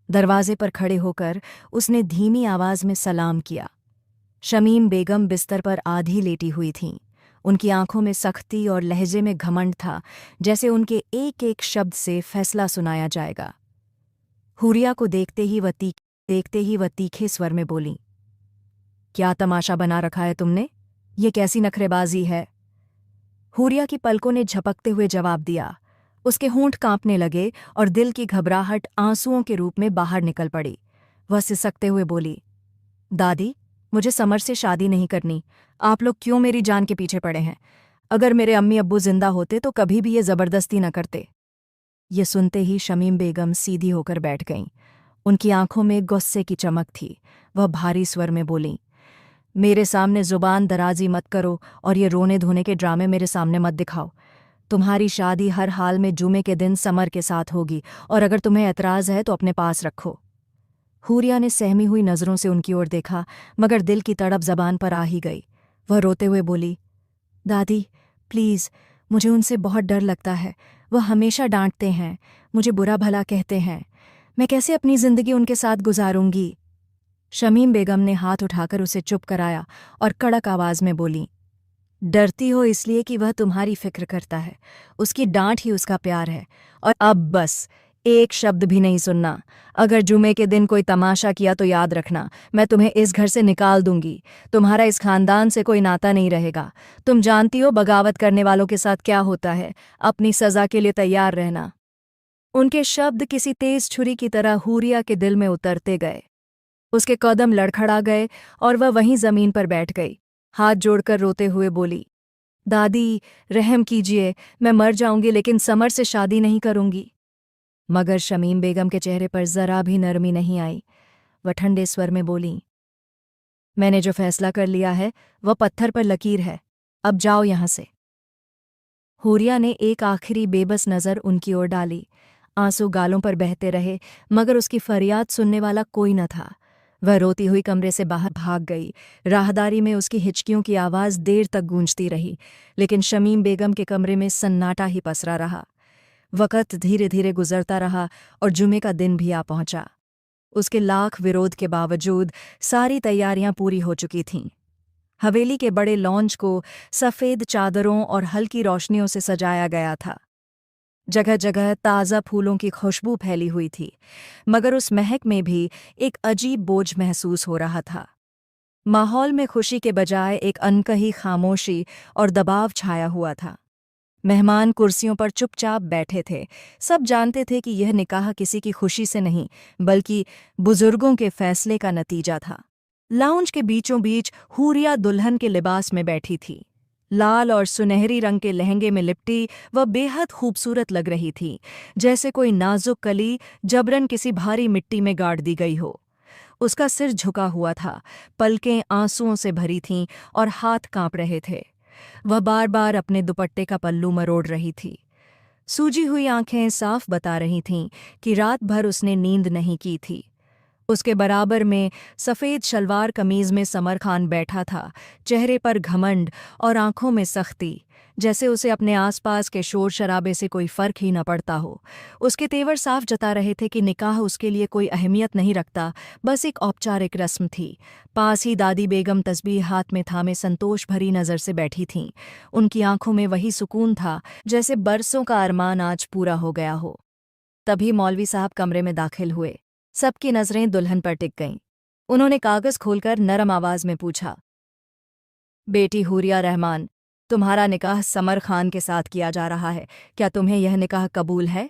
दरवाजे पर खड़े होकर उसने धीमी आवाज में सलाम किया। शमीम बेगम बिस्तर पर आधी लेटी हुई थीं। उनकी आंखों में सख्ती और लहजे में घमंड था, जैसे उनके एक एक शब्द से फैसला सुनाया जाएगा। हूरिया को देखते ही वह तीखे स्वर में बोली, क्या तमाशा बना रखा है तुमने? ये कैसी नखरेबाजी है? हूरिया की पलकों ने झपकते हुए जवाब दिया। उसके होंठ कांपने लगे और दिल की घबराहट आंसुओं के रूप में बाहर निकल पड़ी। वह सिसकते हुए बोली, दादी, मुझे समर से शादी नहीं करनी। आप लोग क्यों मेरी जान के पीछे पड़े हैं? अगर मेरे अम्मी अब्बू जिंदा होते तो कभी भी ये जबरदस्ती न करते। ये सुनते ही शमीम बेगम सीधी होकर बैठ गईं। उनकी आंखों में गुस्से की चमक थी। वह भारी स्वर में बोलीं, मेरे सामने जुबान दराजी मत करो और ये रोने धोने के ड्रामे मेरे सामने मत दिखाओ। तुम्हारी शादी हर हाल में जुमे के दिन समर के साथ होगी, और अगर तुम्हें ऐतराज़ है तो अपने पास रखो। हूरिया ने सहमी हुई नज़रों से उनकी ओर देखा, मगर दिल की तड़प जबान पर आ ही गई। वह रोते हुए बोली, दादी प्लीज़, मुझे उनसे बहुत डर लगता है। वह हमेशा डांटते हैं, मुझे बुरा भला कहते हैं। मैं कैसे अपनी ज़िंदगी उनके साथ गुजारूंगी? शमीम बेगम ने हाथ उठाकर उसे चुप कराया और कड़क आवाज में बोली, डरती हो इसलिए कि वह तुम्हारी फिक्र करता है। उसकी डांट ही उसका प्यार है। और अब बस एक शब्द भी नहीं सुनना। अगर जुमे के दिन कोई तमाशा किया तो याद रखना, मैं तुम्हें इस घर से निकाल दूंगी। तुम्हारा इस खानदान से कोई नाता नहीं रहेगा। तुम जानती हो बगावत करने वालों के साथ क्या होता है। अपनी सजा के लिए तैयार रहना। उनके शब्द किसी तेज छुरी की तरह हूरिया के दिल में उतरते गए। उसके कदम लड़खड़ा गए और वह वहीं जमीन पर बैठ गई, हाथ जोड़कर रोते हुए बोली, दादी रहम कीजिए, मैं मर जाऊंगी लेकिन समर से शादी नहीं करूंगी। मगर शमीम बेगम के चेहरे पर जरा भी नरमी नहीं आई। वह ठंडे स्वर में बोली, मैंने जो फैसला कर लिया है वह पत्थर पर लकीर है। अब जाओ यहां से। हूरिया ने एक आखिरी बेबस नज़र उनकी ओर डाली। आंसू गालों पर बहते रहे, मगर उसकी फरियाद सुनने वाला कोई न था। वह रोती हुई कमरे से बाहर भाग गई। राहदारी में उसकी हिचकियों की आवाज़ देर तक गूंजती रही, लेकिन शमीम बेगम के कमरे में सन्नाटा ही पसरा रहा। वक़्त धीरे धीरे गुजरता रहा और जुमे का दिन भी आ पहुंचा। उसके लाख विरोध के बावजूद सारी तैयारियां पूरी हो चुकी थीं। हवेली के बड़े लॉन्च को सफ़ेद चादरों और हल्की रोशनियों से सजाया गया था। जगह जगह ताज़ा फूलों की खुशबू फैली हुई थी, मगर उस महक में भी एक अजीब बोझ महसूस हो रहा था। माहौल में खुशी के बजाय एक अनकही खामोशी और दबाव छाया हुआ था। मेहमान कुर्सियों पर चुपचाप बैठे थे। सब जानते थे कि यह निकाह किसी की खुशी से नहीं, बल्कि बुजुर्गों के फैसले का नतीजा था। लाउंज के बीचों बीच हूरिया दुल्हन के लिबास में बैठी थी। लाल और सुनहरी रंग के लहंगे में लिपटी वह बेहद खूबसूरत लग रही थी, जैसे कोई नाजुक कली जबरन किसी भारी मिट्टी में गाड़ दी गई हो। उसका सिर झुका हुआ था, पलकें आंसुओं से भरी थीं और हाथ कांप रहे थे। वह बार बार अपने दुपट्टे का पल्लू मरोड़ रही थी। सूजी हुई आंखें साफ बता रही थीं कि रात भर उसने नींद नहीं की थी। उसके बराबर में सफ़ेद शलवार कमीज में समर खान बैठा था, चेहरे पर घमंड और आंखों में सख्ती, जैसे उसे अपने आसपास के शोर शराबे से कोई फर्क ही न पड़ता हो। उसके तेवर साफ जता रहे थे कि निकाह उसके लिए कोई अहमियत नहीं रखता, बस एक औपचारिक रस्म थी। पास ही दादी बेगम तस्बीह हाथ में थामे संतोष भरी नज़र से बैठी थीं। उनकी आंखों में वही सुकून था जैसे बरसों का अरमान आज पूरा हो गया हो। तभी मौलवी साहब कमरे में दाखिल हुए। सबकी नजरें दुल्हन पर टिक गईं। उन्होंने कागज खोलकर नरम आवाज में पूछा, बेटी हुरिया रहमान, तुम्हारा निकाह समर खान के साथ किया जा रहा है, क्या तुम्हें यह निकाह कबूल है?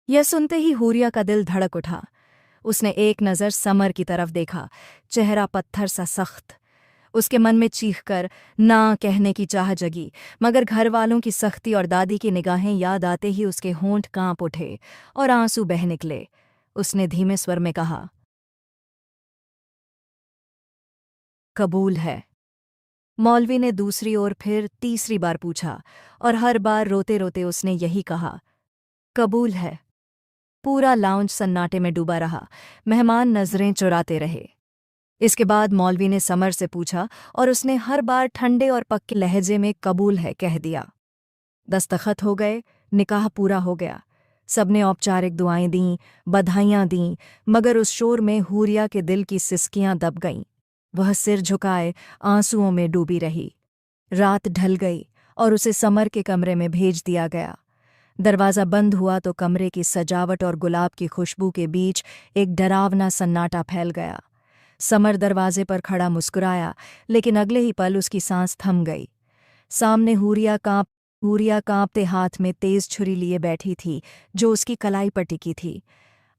यह सुनते ही हुरिया का दिल धड़क उठा। उसने एक नज़र समर की तरफ देखा, चेहरा पत्थर सा सख्त। उसके मन में चीखकर ना कहने की चाह जगी, मगर घर वालों की सख्ती और दादी की निगाहें याद आते ही उसके होंठ कांप उठे और आंसू बह निकले। उसने धीमे स्वर में कहा, कबूल है। मौलवी ने दूसरी ओर फिर तीसरी बार पूछा और हर बार रोते रोते उसने यही कहा, कबूल है। पूरा लाउंज सन्नाटे में डूबा रहा। मेहमान नजरें चुराते रहे। इसके बाद मौलवी ने समर से पूछा और उसने हर बार ठंडे और पक्के लहजे में कबूल है कह दिया। दस्तखत हो गए, निकाह पूरा हो गया। सबने औपचारिक दुआएं दीं, बधाइयां दीं, मगर उस शोर में हुरिया के दिल की सिसकियां दब गईं। वह सिर झुकाए आंसुओं में डूबी रही। रात ढल गई और उसे समर के कमरे में भेज दिया गया। दरवाज़ा बंद हुआ तो कमरे की सजावट और गुलाब की खुशबू के बीच एक डरावना सन्नाटा फैल गया। समर दरवाजे पर खड़ा मुस्कुराया, लेकिन अगले ही पल उसकी सांस थम गई। सामने हुरिया कांपते हाथ में तेज छुरी लिए बैठी थी, जो उसकी कलाई पर टिकी थी।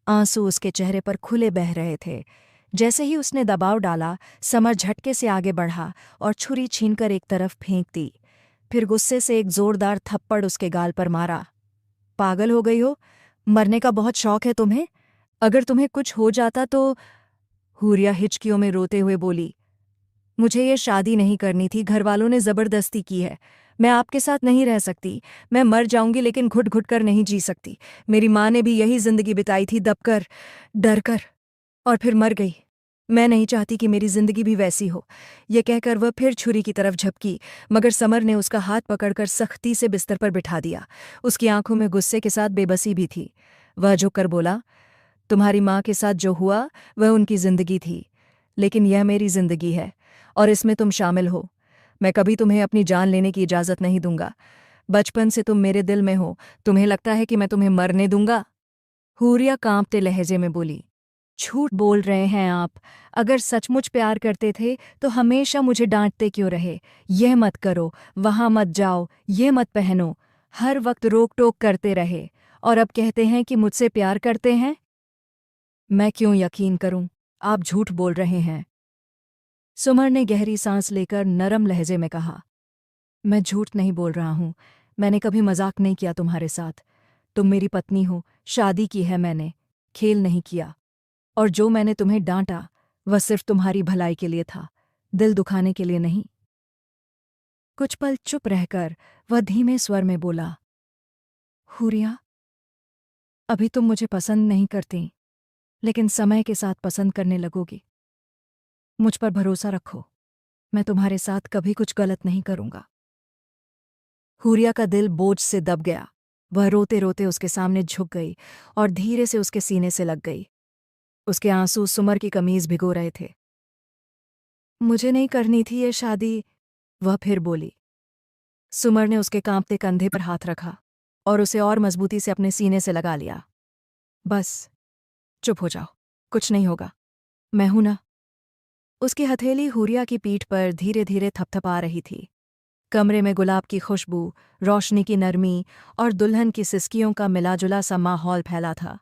आंसू उसके चेहरे पर खुले बह रहे थे। जैसे ही उसने दबाव डाला, समर झटके से आगे बढ़ा और छुरी छीनकर एक तरफ फेंक दी। फिर गुस्से से एक जोरदार थप्पड़ उसके गाल पर मारा। पागल हो गई हो? मरने का बहुत शौक है तुम्हें? अगर तुम्हें कुछ हो जाता तो? हुरिया हिचकियों में रोते हुए बोली, मुझे ये शादी नहीं करनी थी, घरवालों ने जबरदस्ती की है। मैं आपके साथ नहीं रह सकती। मैं मर जाऊंगी, लेकिन घुट घुट कर नहीं जी सकती। मेरी माँ ने भी यही जिंदगी बिताई थी, दबकर, डरकर, और फिर मर गई। मैं नहीं चाहती कि मेरी जिंदगी भी वैसी हो। ये कहकर वह फिर छुरी की तरफ झपकी, मगर समर ने उसका हाथ पकड़कर सख्ती से बिस्तर पर बिठा दिया। उसकी आंखों में गुस्से के साथ बेबसी भी थी। वह झुककर बोला, तुम्हारी माँ के साथ जो हुआ वह उनकी जिंदगी थी, लेकिन यह मेरी जिंदगी है और इसमें तुम शामिल हो। मैं कभी तुम्हें अपनी जान लेने की इजाज़त नहीं दूंगा। बचपन से तुम मेरे दिल में हो। तुम्हें लगता है कि मैं तुम्हें मरने दूंगा? हुरिया कांपते लहजे में बोली, झूठ बोल रहे हैं आप। अगर सचमुच प्यार करते थे तो हमेशा मुझे डांटते क्यों रहे? यह मत करो, वहां मत जाओ, ये मत पहनो, हर वक्त रोक टोक करते रहे, और अब कहते हैं कि मुझसे प्यार करते हैं? मैं क्यों यकीन करूं? आप झूठ बोल रहे हैं। सुमर ने गहरी सांस लेकर नरम लहजे में कहा, मैं झूठ नहीं बोल रहा हूं। मैंने कभी मजाक नहीं किया तुम्हारे साथ। तुम मेरी पत्नी हो, शादी की है मैंने, खेल नहीं किया। और जो मैंने तुम्हें डांटा वह सिर्फ तुम्हारी भलाई के लिए था, दिल दुखाने के लिए नहीं। कुछ पल चुप रहकर वह धीमे स्वर में बोला, हुरिया, अभी तुम मुझे पसंद नहीं करती, लेकिन समय के साथ पसंद करने लगोगी। मुझ पर भरोसा रखो, मैं तुम्हारे साथ कभी कुछ गलत नहीं करूंगा। हुरिया का दिल बोझ से दब गया। वह रोते रोते उसके सामने झुक गई और धीरे से उसके सीने से लग गई। उसके आंसू सुमर की कमीज भिगो रहे थे। मुझे नहीं करनी थी ये शादी, वह फिर बोली। सुमर ने उसके कांपते कंधे पर हाथ रखा और उसे और मजबूती से अपने सीने से लगा लिया। बस, चुप हो जाओ, कुछ नहीं होगा, मैं हूं ना। उसकी हथेली हुरिया की पीठ पर धीरे धीरे थपथपा रही थी। कमरे में गुलाब की खुशबू, रोशनी की नरमी और दुल्हन की सिसकियों का मिलाजुला सा माहौल फैला था।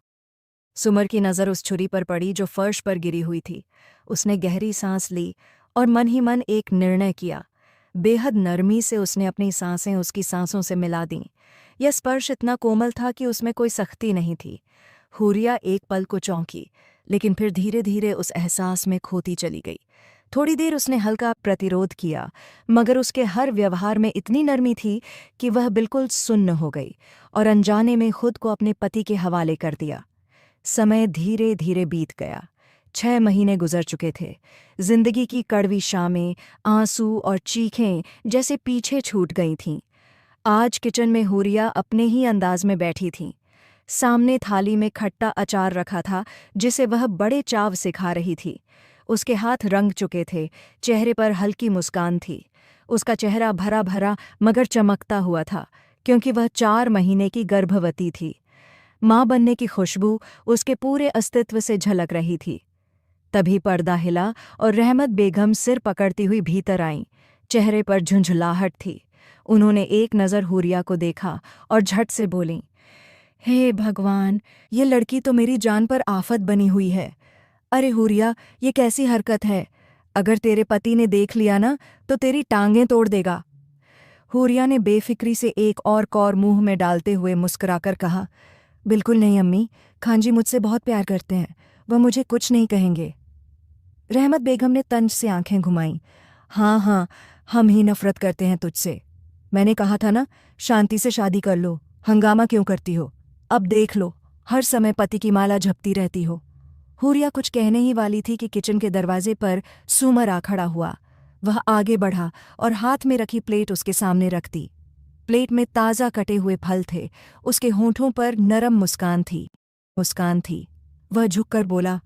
सुमर की नज़र उस छुरी पर पड़ी जो फर्श पर गिरी हुई थी। उसने गहरी सांस ली और मन ही मन एक निर्णय किया। बेहद नरमी से उसने अपनी सांसें उसकी सांसों से मिला दीं। यह स्पर्श इतना कोमल था कि उसमें कोई सख्ती नहीं थी। हूरिया एक पल को चौंकी, लेकिन फिर धीरे धीरे उस एहसास में खोती चली गई। थोड़ी देर उसने हल्का प्रतिरोध किया, मगर उसके हर व्यवहार में इतनी नरमी थी कि वह बिल्कुल सुन्न हो गई और अनजाने में खुद को अपने पति के हवाले कर दिया। समय धीरे धीरे बीत गया। 6 महीने गुजर चुके थे। जिंदगी की कड़वी शामें, आंसू और चीखें जैसे पीछे छूट गई थीं। आज किचन में हूरिया अपने ही अंदाज में बैठी थीं। सामने थाली में खट्टा अचार रखा था, जिसे वह बड़े चाव से खा रही थी। उसके हाथ रंग चुके थे, चेहरे पर हल्की मुस्कान थी। उसका चेहरा भरा भरा मगर चमकता हुआ था, क्योंकि वह 4 महीने की गर्भवती थी। माँ बनने की खुशबू उसके पूरे अस्तित्व से झलक रही थी। तभी पर्दा हिला और रहमत बेगम सिर पकड़ती हुई भीतर आईं। चेहरे पर झुंझलाहट थी। उन्होंने एक नज़र हूरिया को देखा और झट से बोलीं, हे भगवान, ये लड़की तो मेरी जान पर आफत बनी हुई है। अरे हूरिया, ये कैसी हरकत है? अगर तेरे पति ने देख लिया ना, तो तेरी टांगें तोड़ देगा। हूरिया ने बेफिक्री से एक और कौर मुंह में डालते हुए मुस्कुराकर कहा, बिल्कुल नहीं अम्मी, खानजी मुझसे बहुत प्यार करते हैं, वह मुझे कुछ नहीं कहेंगे। रहमत बेगम ने तंज से आंखें घुमाईं। हाँ हाँ, हम ही नफरत करते हैं तुझसे। मैंने कहा था ना, शांति से शादी कर लो, हंगामा क्यों करती हो? अब देख लो, हर समय पति की माला झपटी रहती हो। हूरिया कुछ कहने ही वाली थी कि किचन के दरवाजे पर सुमर आ खड़ा हुआ। वह आगे बढ़ा और हाथ में रखी प्लेट उसके सामने रख दी। प्लेट में ताज़ा कटे हुए फल थे। उसके होंठों पर नरम मुस्कान थी। वह झुककर बोला,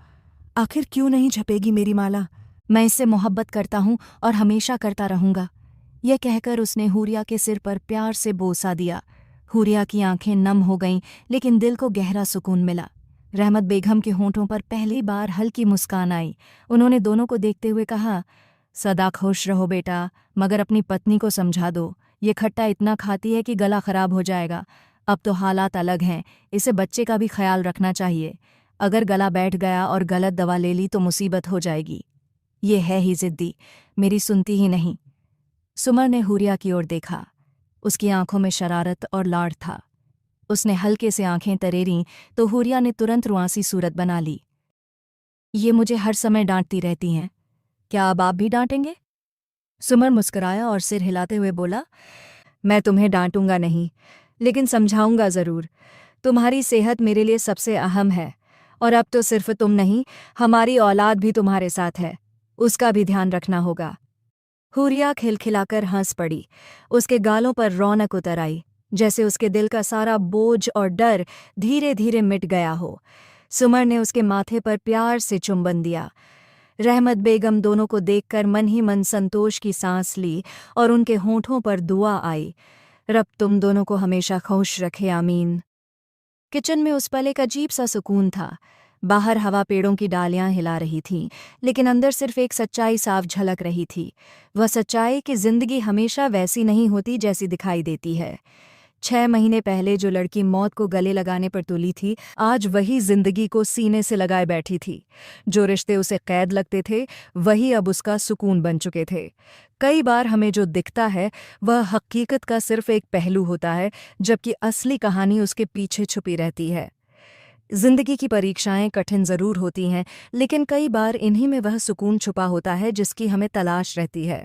आखिर क्यों नहीं झपेगी मेरी माला? मैं इससे मोहब्बत करता हूँ और हमेशा करता रहूँगा। यह कहकर उसने हूरिया के सिर पर प्यार से बोसा दिया। हूरिया की आंखें नम हो गईं, लेकिन दिल को गहरा सुकून मिला। रहमत बेगम के होंठों पर पहली बार हल्की मुस्कान आई। उन्होंने दोनों को देखते हुए कहा, सदा खुश रहो बेटा, मगर अपनी पत्नी को समझा दो, ये खट्टा इतना खाती है कि गला खराब हो जाएगा। अब तो हालात अलग हैं, इसे बच्चे का भी ख्याल रखना चाहिए। अगर गला बैठ गया और गलत दवा ले ली तो मुसीबत हो जाएगी। ये है ही जिद्दी, मेरी सुनती ही नहीं। सुमर ने हूरिया की ओर देखा। उसकी आंखों में शरारत और लाड़ था। उसने हल्के से आंखें तरेरीं तो हूरिया ने तुरंत रुआंसी सूरत बना ली। ये मुझे हर समय डांटती रहती हैं, क्या अब आप भी डांटेंगे? सुमर मुस्कुराया और सिर हिलाते हुए बोला, मैं तुम्हें डांटूंगा नहीं, लेकिन समझाऊंगा ज़रूर। तुम्हारी सेहत मेरे लिए सबसे अहम है, और अब तो सिर्फ तुम नहीं, हमारी औलाद भी तुम्हारे साथ है, उसका भी ध्यान रखना होगा। हूरिया खिलखिलाकर हंस पड़ी। उसके गालों पर रौनक उतर आई, जैसे उसके दिल का सारा बोझ और डर धीरे धीरे मिट गया हो। सुमर ने उसके माथे पर प्यार से चुंबन दिया। रहमत बेगम दोनों को देखकर मन ही मन संतोष की सांस ली और उनके होंठों पर दुआ आई, रब तुम दोनों को हमेशा खुश रखे, आमीन। किचन में उस पल एक अजीब सा सुकून था। बाहर हवा पेड़ों की डालियां हिला रही थी, लेकिन अंदर सिर्फ एक सच्चाई साफ झलक रही थी। वह सच्चाई कि जिंदगी हमेशा वैसी नहीं होती जैसी दिखाई देती है। 6 महीने पहले जो लड़की मौत को गले लगाने पर तुली थी, आज वही जिंदगी को सीने से लगाए बैठी थी। जो रिश्ते उसे कैद लगते थे, वही अब उसका सुकून बन चुके थे। कई बार हमें जो दिखता है वह हकीकत का सिर्फ एक पहलू होता है, जबकि असली कहानी उसके पीछे छुपी रहती है। जिंदगी की परीक्षाएं कठिन जरूर होती हैं, लेकिन कई बार इन्हीं में वह सुकून छुपा होता है जिसकी हमें तलाश रहती है।